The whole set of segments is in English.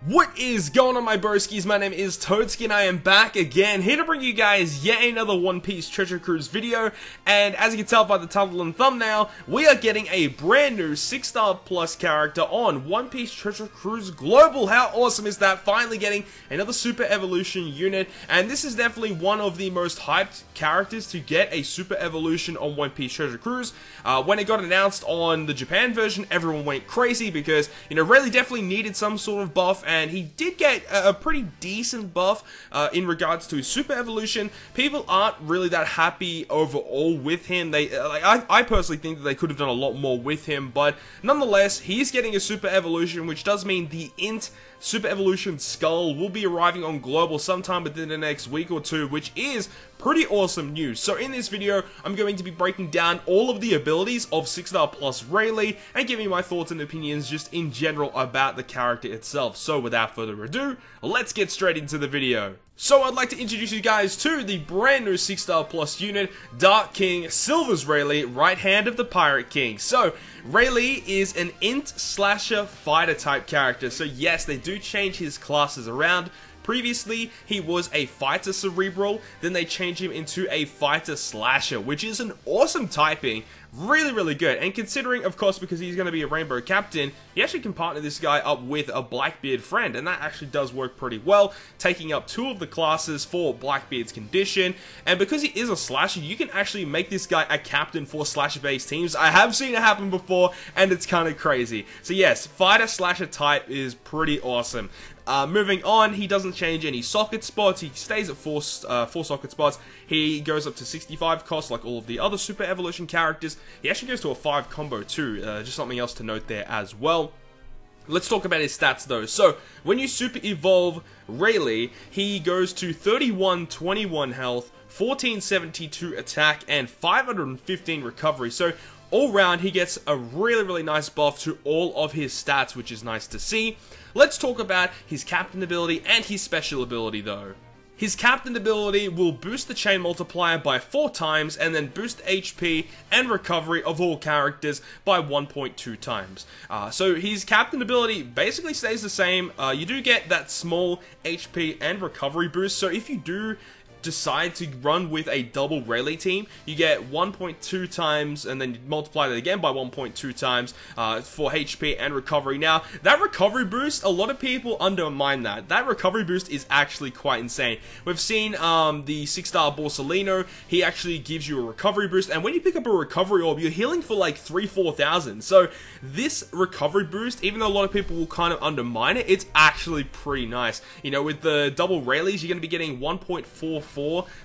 What is going on, my broskies? My name is Toadski and I am back again, here to bring you guys yet another One Piece Treasure Cruise video. And as you can tell by the title and thumbnail, we are getting a brand new 6-star plus character on One Piece Treasure Cruise Global. How awesome is that? Finally getting another Super Evolution unit, and this is definitely one of the most hyped characters to get a Super Evolution on One Piece Treasure Cruise. When it got announced on the Japan version, everyone went crazy because, Rayleigh definitely needed some sort of buff, and he did get a pretty decent buff in regards to his Super Evolution. People aren't really that happy overall with him. I personally think that they could have done a lot more with him, but nonetheless, he's getting a Super Evolution, which does mean the Int Super Evolution Skull will be arriving on Global sometime within the next week or two, which is pretty awesome news. So in this video, I'm going to be breaking down all of the abilities of 6-star plus Rayleigh and giving my thoughts and opinions just in general about the character itself. So without further ado, let's get straight into the video. So I'd like to introduce you guys to the brand new 6-star plus unit, Dark King Silver's Rayleigh, right hand of the Pirate King. So Rayleigh is an int slasher fighter type character. So yes, they do change his classes around. Previously, he was a fighter cerebral, then they changed him into a fighter slasher, which is an awesome typing. Really good. And considering, of course, because he's going to be a rainbow captain, you actually can partner this guy up with a Blackbeard friend, and that actually does work pretty well, taking up 2 of the classes for Blackbeard's condition. And because he is a slasher, you can actually make this guy a captain for slasher-based teams. I have seen it happen before, and it's kind of crazy. So yes, fighter slasher type is pretty awesome. Moving on, he doesn't change any socket spots. He stays at 4 socket spots. He goes up to 65 cost like all of the other Super Evolution characters. He actually goes to a 5 combo too, just something else to note there as well. Let's talk about his stats though. So, when you Super Evolve Rayleigh, he goes to 3121 health, 1472 attack, and 515 recovery. So, all round, he gets a really nice buff to all of his stats, which is nice to see. Let's talk about his captain ability and his special ability though. His captain ability will boost the chain multiplier by 4 times and then boost HP and recovery of all characters by 1.2 times. So his captain ability basically stays the same. You do get that small HP and recovery boost, so if you do decide to run with a double Rayleigh team, you get 1.2 times and then you multiply that again by 1.2 times for HP and recovery. Now, that recovery boost, a lot of people undermine that. That recovery boost is actually quite insane. We've seen the 6-star Borsalino, he actually gives you a recovery boost, and when you pick up a recovery orb, you're healing for like 3,000-4,000. So this recovery boost, even though a lot of people will kind of undermine it, it's actually pretty nice. With the double Rayleighs, you're going to be getting 1.44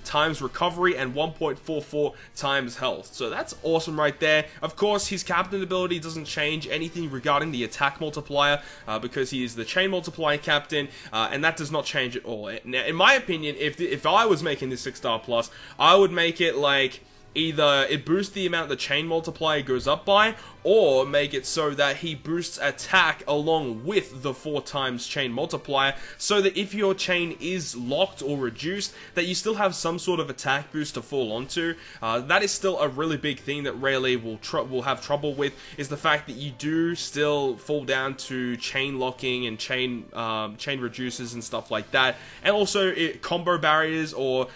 times recovery and 1.44 times health. So that's awesome right there. Of course, his captain ability doesn't change anything regarding the attack multiplier because he is the chain multiplier captain, and that does not change at all. Now, in my opinion, if I was making this 6-star plus, I would make it like either it boosts the amount the chain multiplier goes up by, or make it so that he boosts attack along with the 4 times chain multiplier, so that if your chain is locked or reduced, that you still have some sort of attack boost to fall onto. That is still a really big thing that Rayleigh will have trouble with, is the fact that you do still fall down to chain locking and chain reducers and stuff like that. And also, combo barriers or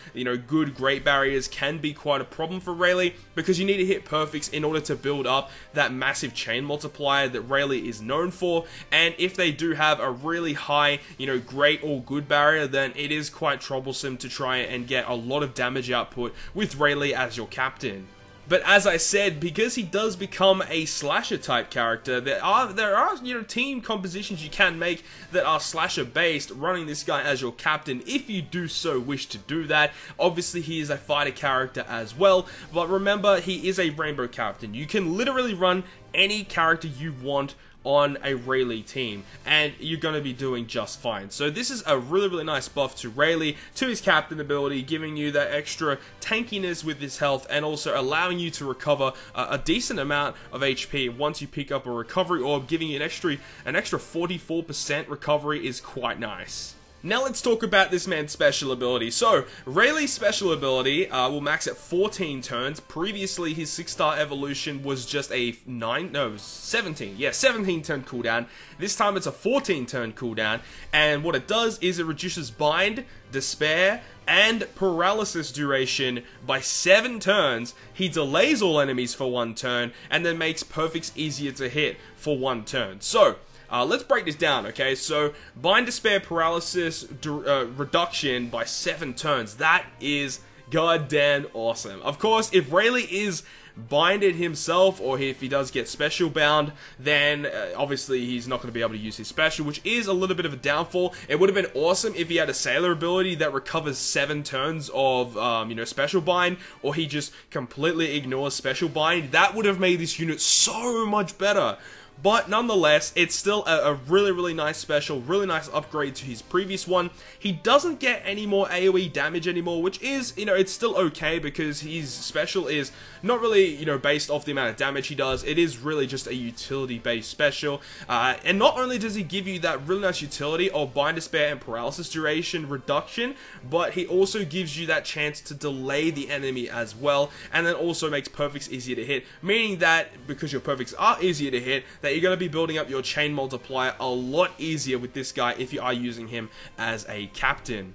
great barriers can be quite a problem for Rayleigh, because you need to hit perfects in order to build up that massive chain multiplier that Rayleigh is known for. And if they do have a really high, great or good barrier, then it is quite troublesome to try and get a lot of damage output with Rayleigh as your captain. But as I said, because he does become a slasher type character, there are team compositions you can make that are slasher based, running this guy as your captain if you do so wish to do that. Obviously, he is a fighter character as well, but remember, he is a rainbow captain. You can literally run any character you want on a Rayleigh team, and you're going to be doing just fine. So this is a really nice buff to Rayleigh, to his captain ability, giving you that extra tankiness with his health, and also allowing you to recover a decent amount of HP once you pick up a recovery orb, giving you an extra 44% recovery is quite nice. Now let's talk about this man's special ability. So, Rayleigh's special ability will max at 14 turns. Previously, his 6-star evolution was just a 17. Yeah, 17 turn cooldown. This time it's a 14 turn cooldown. And what it does is it reduces bind, despair, and paralysis duration by 7 turns. He delays all enemies for 1 turn, and then makes perfects easier to hit for 1 turn. So, let's break this down, okay? So, bind, despair, paralysis reduction by 7 turns. That is goddamn awesome. Of course, if Rayleigh is binded himself, or if he does get special bound, then obviously he's not going to be able to use his special, which is a little bit of a downfall. It would have been awesome if he had a sailor ability that recovers 7 turns of, special bind, or he just completely ignores special bind. That would have made this unit so much better. But nonetheless, it's still a really, really nice special, really nice upgrade to his previous one. He doesn't get any more AoE damage anymore, which is, it's still okay because his special is not really, based off the amount of damage he does. It is really just a utility-based special. And not only does he give you that really nice utility of bind, despair, and paralysis duration reduction, but he also gives you that chance to delay the enemy as well, and then also makes perfects easier to hit, meaning that because your perfects are easier to hit, that you're going to be building up your chain multiplier a lot easier with this guy if you are using him as a captain.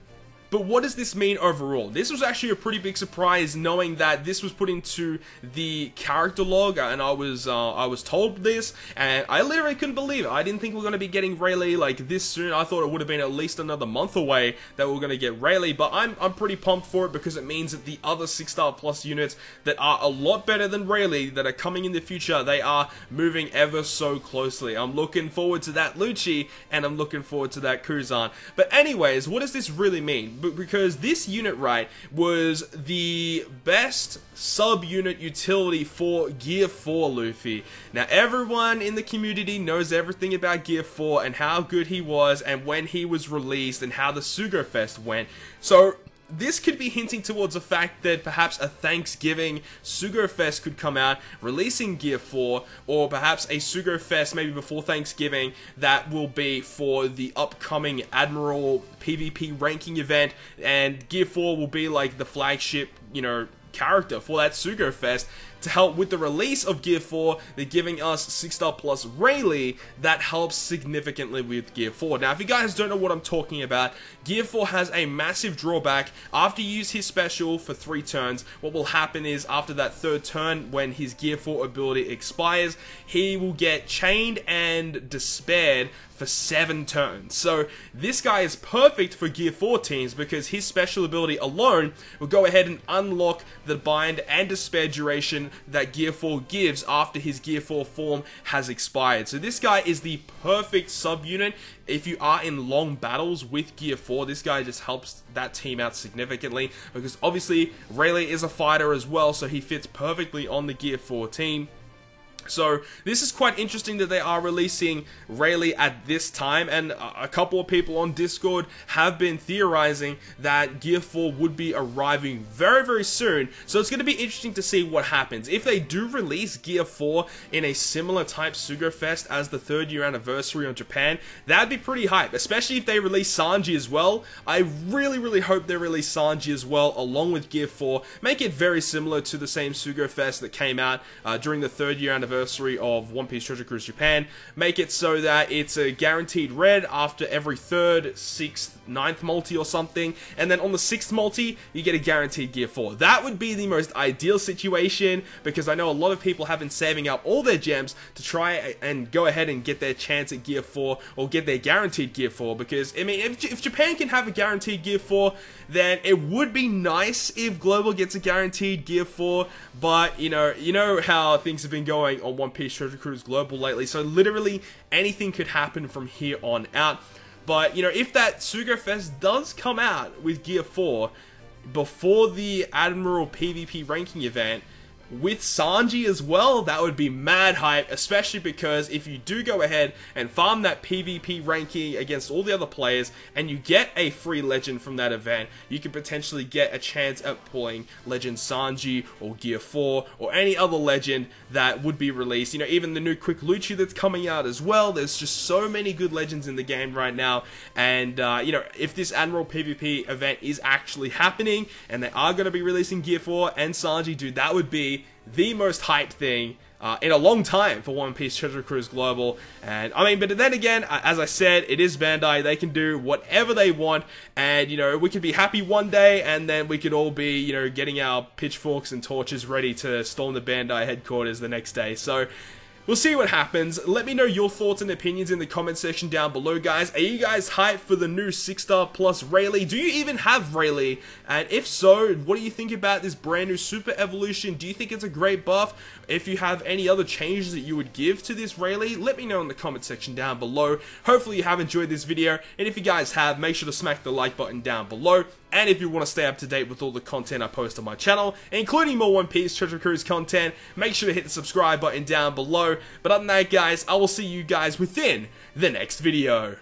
But what does this mean overall? This was actually a pretty big surprise, knowing that this was put into the character log, and I was told this, and I literally couldn't believe it. I didn't think we were going to be getting Rayleigh like this soon. I thought it would have been at least another month away that we were going to get Rayleigh, but I'm pretty pumped for it because it means that the other 6-star plus units that are a lot better than Rayleigh that are coming in the future, they are moving ever so closely. I'm looking forward to that Lucci, and I'm looking forward to that Kuzan. But anyways, what does this really mean? Because this unit, right, was the best sub-unit utility for Gear 4 Luffy. Now, everyone in the community knows everything about Gear 4 and how good he was and when he was released and how the Sugo Fest went. So, this could be hinting towards the fact that perhaps a Thanksgiving Sugo Fest could come out, releasing Gear 4, or perhaps a Sugo Fest maybe before Thanksgiving that will be for the upcoming Admiral PvP ranking event, and Gear 4 will be like the flagship, character for that Sugo Fest. To help with the release of Gear 4, they're giving us 6-star plus Rayleigh that helps significantly with Gear 4. Now, if you guys don't know what I'm talking about, Gear 4 has a massive drawback. After you use his special for 3 turns, what will happen is after that 3rd turn, when his Gear 4 ability expires, he will get chained and despaired for 7 turns. So this guy is perfect for Gear 4 teams because his special ability alone will go ahead and unlock the bind and despair duration that Gear 4 gives after his Gear 4 form has expired. So this guy is the perfect sub-unit if you are in long battles with Gear 4. This guy just helps that team out significantly because obviously Rayleigh is a fighter as well, so he fits perfectly on the Gear 4 team. So this is quite interesting that they are releasing Rayleigh at this time, and a couple of people on Discord have been theorizing that Gear 4 would be arriving very, very soon. So it's going to be interesting to see what happens. If they do release Gear 4 in a similar type Sugo Fest as the 3rd year anniversary on Japan, that'd be pretty hype, especially if they release Sanji as well. I really, really hope they release Sanji as well along with Gear 4. Make it very similar to the same Sugo Fest that came out during the 3rd year anniversary of One Piece Treasure Cruise Japan. Make it so that it's a guaranteed red after every 3rd, 6th, 9th multi or something, and then on the 6th multi, you get a guaranteed Gear 4. That would be the most ideal situation, because I know a lot of people have been saving up all their gems to try and go ahead and get their chance at Gear 4, or get their guaranteed Gear 4, because, I mean, if Japan can have a guaranteed Gear 4, then it would be nice if Global gets a guaranteed Gear 4, but, you know how things have been going on One Piece Treasure Cruise Global lately, so literally anything could happen from here on out. But, if that Sugo Fest does come out with Gear 4 before the Admiral PvP ranking event, with Sanji as well, that would be mad hype, especially because if you do go ahead and farm that PvP ranking against all the other players and you get a free legend from that event, you could potentially get a chance at pulling Legend Sanji or Gear 4 or any other legend that would be released. You know, even the new Quick Lucci that's coming out as well. There's just so many good legends in the game right now, and you know, if this Admiral PvP event is actually happening and they are going to be releasing Gear 4 and Sanji, dude, that would be the most hyped thing in a long time for One Piece Treasure Cruise Global. And I mean, but then again, as I said, it is Bandai. They can do whatever they want, and you know, we could be happy one day and then we could all be, you know, getting our pitchforks and torches ready to storm the Bandai headquarters the next day. So we'll see what happens. Let me know your thoughts and opinions in the comment section down below, guys. Are you guys hyped for the new 6-star plus Rayleigh? Do you even have Rayleigh? And if so, what do you think about this brand new Super Evolution? Do you think it's a great buff? If you have any other changes that you would give to this Rayleigh, let me know in the comment section down below. Hopefully you have enjoyed this video, and if you guys have, make sure to smack the like button down below. And if you want to stay up to date with all the content I post on my channel, including more One Piece Treasure Cruise content, make sure to hit the subscribe button down below. But other than that, guys, I will see you guys within the next video.